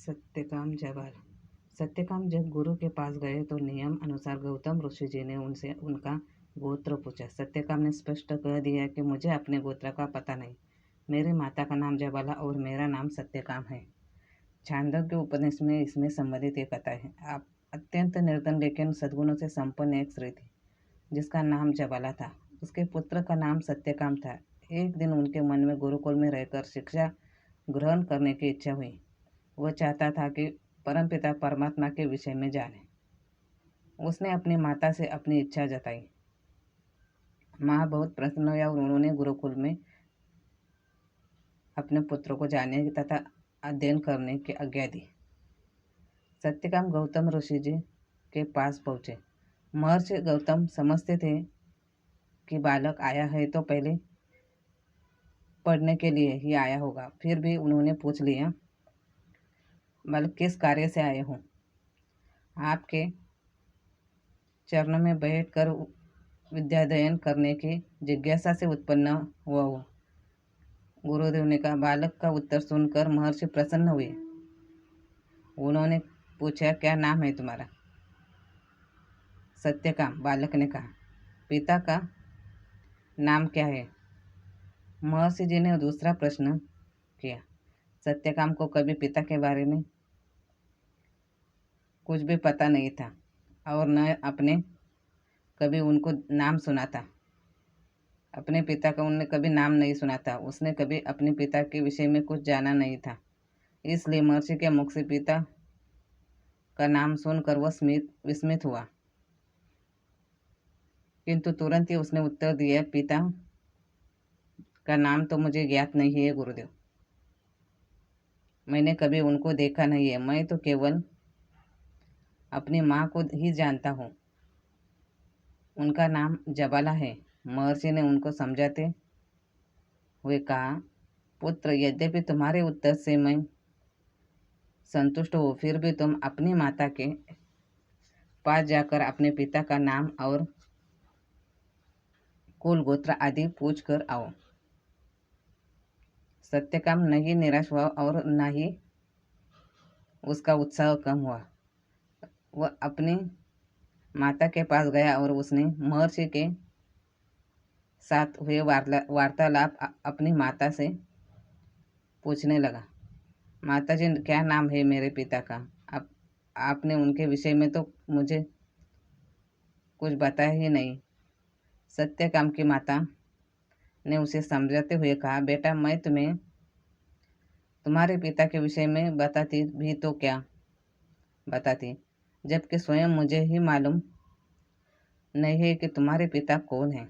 सत्यकाम जवाल। सत्यकाम जब गुरु के पास गए तो नियम अनुसार गौतम ऋषि जी ने उनसे उनका गोत्र पूछा। सत्यकाम ने स्पष्ट कह दिया कि मुझे अपने गोत्र का पता नहीं। मेरी माता का नाम जबाला और मेरा नाम सत्यकाम है। छांदोग्य उपनिषद में इसमें संबंधित एक कथा है। आप अत्यंत निर्धन लेकिन सद्गुणों से संपन्न एक स्त्री थी जिसका नाम जबाला था। उसके पुत्र का नाम सत्यकाम था। एक दिन उनके मन में गुरुकुल में रहकर शिक्षा ग्रहण करने की इच्छा हुई। वह चाहता था कि परमपिता परमात्मा के विषय में जाने। उसने अपनी माता से अपनी इच्छा जताई। माँ बहुत प्रसन्न हुई और उन्होंने गुरुकुल में अपने पुत्र को जाने तथा अध्ययन करने की आज्ञा दी। सत्यकाम गौतम ऋषि जी के पास पहुँचे। महर्षि गौतम समझते थे कि बालक आया है तो पहले पढ़ने के लिए ही आया होगा। फिर भी उन्होंने पूछ लिया, बालक किस कार्य से आए हो? आपके चरणों में बैठकर विद्याध्ययन करने की जिज्ञासा से उत्पन्न हुआ हो। गुरुदेव ने कहा। बालक का उत्तर सुनकर महर्षि प्रसन्न हुए। उन्होंने पूछा, क्या नाम है तुम्हारा? सत्यकाम, बालक ने कहा। पिता का नाम क्या है? महर्षि जी ने दूसरा प्रश्न किया। सत्यकाम को कभी पिता के बारे में कुछ भी पता नहीं था और न अपने कभी उनको नाम सुना था। अपने पिता का उन्होंने कभी नाम नहीं सुना था। उसने कभी अपने पिता के विषय में कुछ जाना नहीं था। इसलिए महर्षि के मुख से पिता का नाम सुनकर वह विस्मित हुआ, किंतु तुरंत ही उसने उत्तर दिया, पिता का नाम तो मुझे ज्ञात नहीं है गुरुदेव। मैंने कभी उनको देखा नहीं है। मैं तो केवल अपनी माँ को ही जानता हूँ। उनका नाम जबाला है। महर्षि ने उनको समझाते हुए कहा, पुत्र, यद्यपि तुम्हारे उत्तर से मैं संतुष्ट हो, फिर भी तुम अपनी माता के पास जाकर अपने पिता का नाम और कुल गोत्र आदि पूछ कर आओ। सत्यकाम न ही निराश हुआ और न ही उसका उत्साह कम हुआ। वह अपनी माता के पास गया और उसने महर्षि के साथ हुए वार्तालाप अपनी माता से पूछने लगा। माता जी, क्या नाम है मेरे पिता का? आपने उनके विषय में तो मुझे कुछ बताया ही नहीं। सत्यकाम की माता ने उसे समझाते हुए कहा, बेटा, मैं तुम्हें तुम्हारे पिता के विषय में बताती भी तो क्या बताती, जबकि स्वयं मुझे ही मालूम नहीं है कि तुम्हारे पिता कौन है।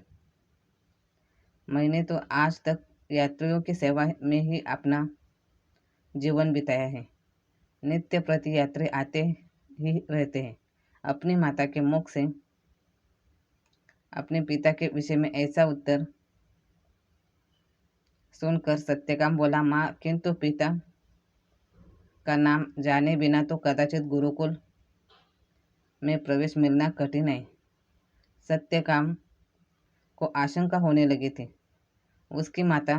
मैंने तो आज तक यात्रियों की सेवा में ही अपना जीवन बिताया है। नित्य प्रति यात्री आते ही रहते हैं। अपनी माता के मुख से अपने पिता के विषय में ऐसा उत्तर सुनकर सत्यकाम बोला, माँ, किंतु पिता का नाम जाने बिना तो कदाचित गुरुकुल में प्रवेश मिलना कठिन है। सत्यकाम को आशंका होने लगी थी। उसकी माता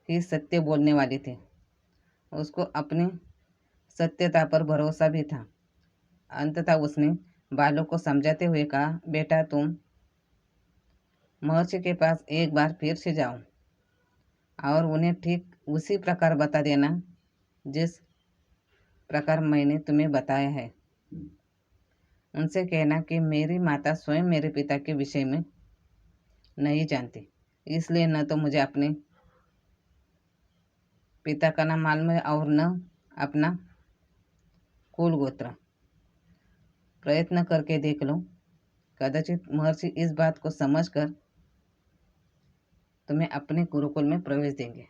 ही सत्य बोलने वाली थी। उसको अपनी सत्यता पर भरोसा भी था। अंततः उसने बालों को समझाते हुए कहा, बेटा, तुम महर्षि के पास एक बार फिर से जाओ और उन्हें ठीक उसी प्रकार बता देना जिस प्रकार मैंने तुम्हें बताया है। उनसे कहना कि मेरी माता स्वयं मेरे पिता के विषय में नहीं जानती, इसलिए न तो मुझे अपने पिता का नाम मालूम है और न अपना कुल गोत्र। प्रयत्न करके देख लो, कदाचित महर्षि इस बात को समझकर तुम्हें अपने गुरुकुल में प्रवेश देंगे।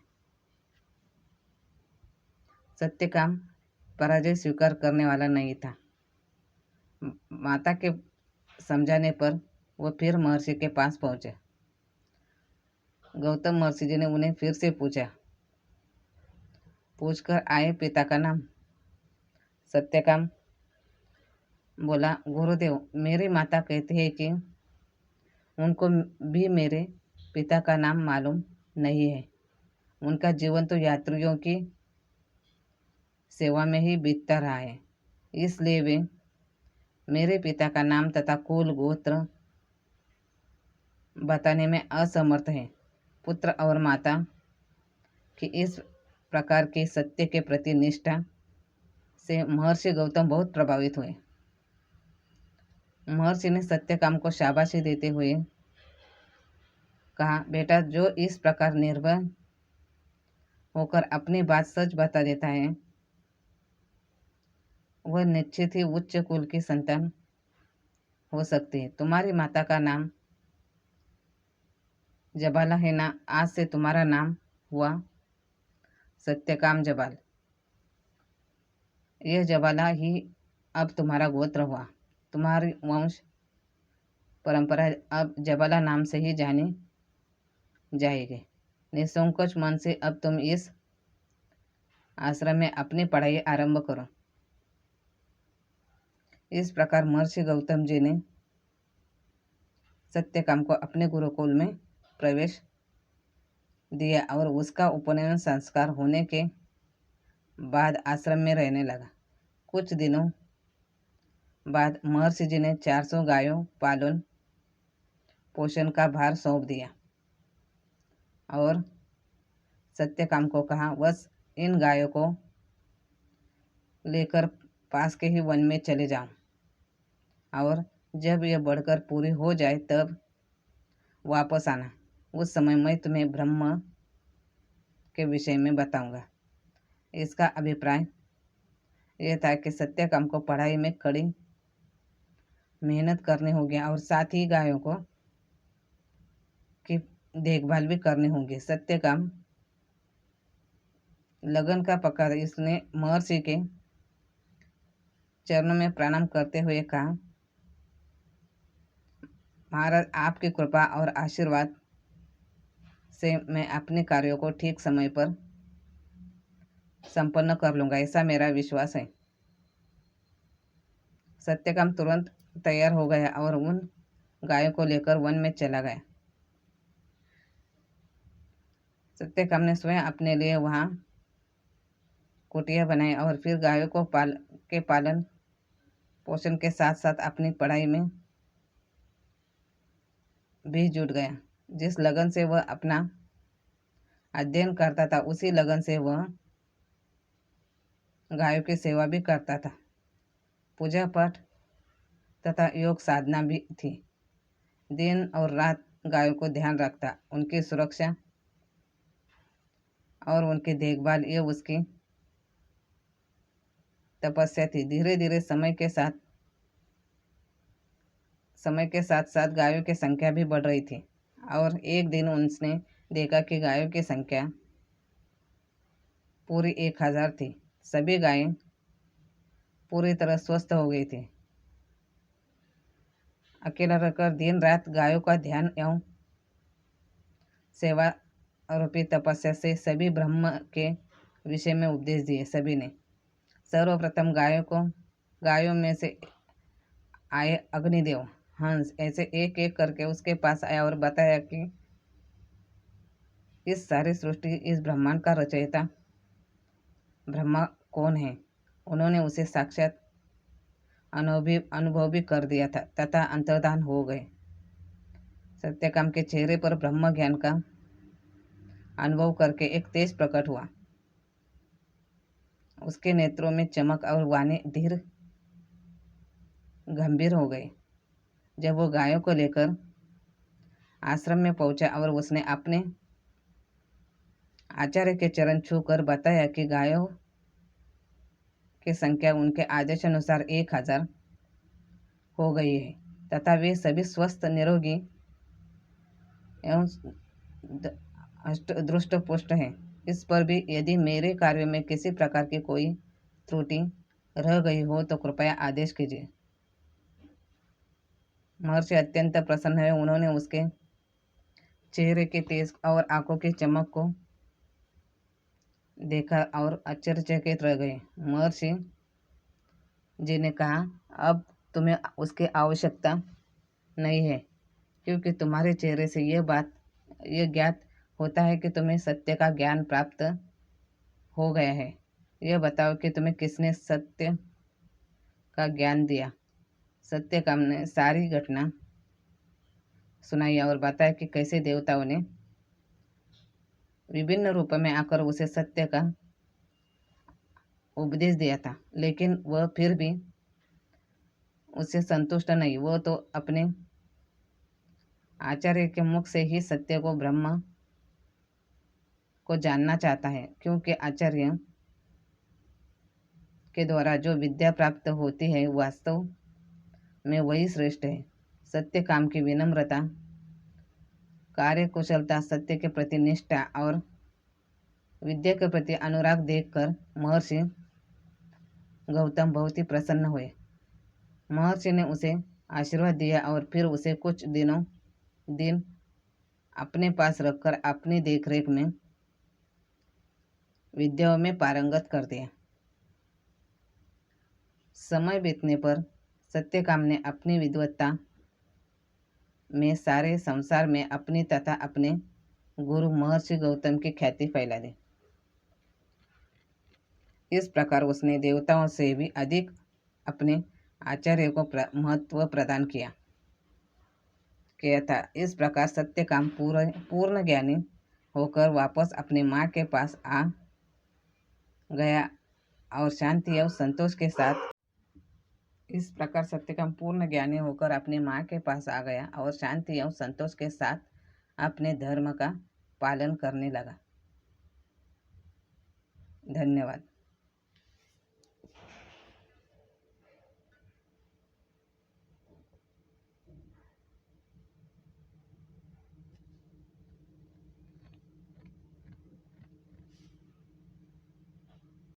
सत्यकाम पराजय स्वीकार करने वाला नहीं था। माता के समझाने पर वह फिर महर्षि के पास पहुंचे। गौतम महर्षि जी ने उन्हें फिर से पूछकर आए पिता का नाम। सत्यकाम बोला, गुरुदेव, मेरी माता कहती है कि उनको भी मेरे पिता का नाम मालूम नहीं है। उनका जीवन तो यात्रियों की सेवा में ही बीतता रहा है, इसलिए वे मेरे पिता का नाम तथा कुल गोत्र बताने में असमर्थ हैं। पुत्र और माता की इस प्रकार के सत्य के प्रति निष्ठा से महर्षि गौतम बहुत प्रभावित हुए। महर्षि ने सत्यकाम को शाबाशी देते हुए कहा, बेटा, जो इस प्रकार निर्भय होकर अपनी बात सच बता देता है वह निश्चित ही उच्च कुल की संतान हो सकती है। तुम्हारी माता का नाम जबाला है ना, आज से तुम्हारा नाम हुआ सत्यकाम जबाल। यह जबाला ही अब तुम्हारा गोत्र हुआ। तुम्हारी वंश परंपरा अब जबाला नाम से ही जानी जाएगी। निसंकोच मन से अब तुम इस आश्रम में अपनी पढ़ाई आरंभ करो। इस प्रकार महर्षि गौतम जी ने सत्यकाम को अपने गुरुकुल में प्रवेश दिया और उसका उपनयन संस्कार होने के बाद आश्रम में रहने लगा। कुछ दिनों बाद महर्षि जी ने 400 गायों पालन पोषण का भार सौंप दिया और सत्यकाम को कहा, बस इन गायों को लेकर पास के ही वन में चले जाओ और जब यह बढ़कर पूरी हो जाए तब वापस आना। उस समय मैं तुम्हें ब्रह्म के विषय में बताऊंगा। इसका अभिप्राय यह था कि सत्यकाम को पढ़ाई में कड़ी मेहनत करनी होगी और साथ ही गायों को की देखभाल भी करनी होगी। सत्यकाम लगन का पकड़ इसने महर्षि के चरणों में प्रणाम करते हुए कहा, महाराज, आपकी कृपा और आशीर्वाद से मैं अपने कार्यों को ठीक समय पर संपन्न कर लूंगा, ऐसा मेरा विश्वास है। सत्यकाम तुरंत तैयार हो गया और उन गायों को लेकर वन में चला गया। सत्यकाम ने स्वयं अपने लिए वहां कुटिया बनाई और फिर गायों को पालन पोषण के साथ साथ अपनी पढ़ाई में भी जुट गया। जिस लगन से वह अपना अध्ययन करता था उसी लगन से वह गायों की सेवा भी करता था। पूजा पाठ तथा योग साधना भी थी। दिन और रात गायों को ध्यान रखता, उनकी सुरक्षा और उनकी देखभाल, ये उसकी तपस्या थी। धीरे धीरे समय के साथ साथ गायों की संख्या भी बढ़ रही थी और एक दिन उसने देखा कि गायों की संख्या पूरी 1000 थी। सभी गायें पूरी तरह स्वस्थ हो गई थी। अकेला रहकर दिन रात गायों का ध्यान एवं सेवा रूपी तपस्या से सभी ब्रह्म के विषय में उपदेश दिए। सभी ने सर्वप्रथम गायों में से आए अग्निदेव हंस ऐसे एक एक करके उसके पास आया और बताया कि इस सारी सृष्टि, इस ब्रह्मांड का रचयिता ब्रह्मा कौन है। उन्होंने उसे साक्षात अनुभव भी कर दिया था तथा अंतर्धान हो गए। सत्यकाम के चेहरे पर ब्रह्म ज्ञान का अनुभव करके एक तेज प्रकट हुआ। उसके नेत्रों में चमक और वाणी धीर गंभीर हो गई। जब वो गायों को लेकर आश्रम में पहुंचा और उसने अपने आचार्य के चरण छूकर बताया कि गायों की संख्या उनके आदेश अनुसार 1000 हो गई है तथा वे सभी स्वस्थ, निरोगी एवं दृष्ट पुष्ट हैं। इस पर भी यदि मेरे कार्य में किसी प्रकार की कोई त्रुटि रह गई हो तो कृपया आदेश कीजिए। महर्षि अत्यंत प्रसन्न हुए। उन्होंने उसके चेहरे के तेज और आंखों की चमक को देखा और आश्चर्यचकित रह गए। महर्षि जी ने कहा, अब तुम्हें उसकी आवश्यकता नहीं है, क्योंकि तुम्हारे चेहरे से यह ज्ञात होता है कि तुम्हें सत्य का ज्ञान प्राप्त हो गया है। यह बताओ कि तुम्हें किसने सत्य का ज्ञान दिया। सत्यकाम ने सारी घटना सुनाई और बताया कि कैसे देवताओं ने विभिन्न रूपों में आकर उसे सत्य का उपदेश दिया था, लेकिन वह फिर भी उससे संतुष्ट नहीं। वो तो अपने आचार्य के मुख से ही सत्य को ब्रह्म को जानना चाहता है, क्योंकि आचार्य के द्वारा जो विद्या प्राप्त होती है वास्तव में वही श्रेष्ठ है। सत्य काम की विनम्रता, कार्य कुशलता, सत्य के प्रति निष्ठा और विद्या के प्रति अनुराग देखकर महर्षि गौतम बहुत ही प्रसन्न हुए। महर्षि ने उसे आशीर्वाद दिया और फिर उसे कुछ दिन अपने पास रखकर अपनी देखरेख में विद्याओं में पारंगत कर दिया। समय बीतने पर सत्यकाम ने अपनी विद्वत्ता में सारे संसार में अपनी तथा अपने गुरु महर्षि गौतम की ख्याति फैला दी। इस प्रकार उसने देवताओं से भी अधिक अपने आचार्य को महत्व प्रदान किया था। इस प्रकार सत्यकाम पूर्ण ज्ञानी होकर वापस अपनी माँ के पास आ गया और शांति और संतोष के साथ इस प्रकार सत्यकाम पूर्ण ज्ञानी होकर अपनी माँ के पास आ गया और शांति और संतोष के साथ अपने धर्म का पालन करने लगा। धन्यवाद।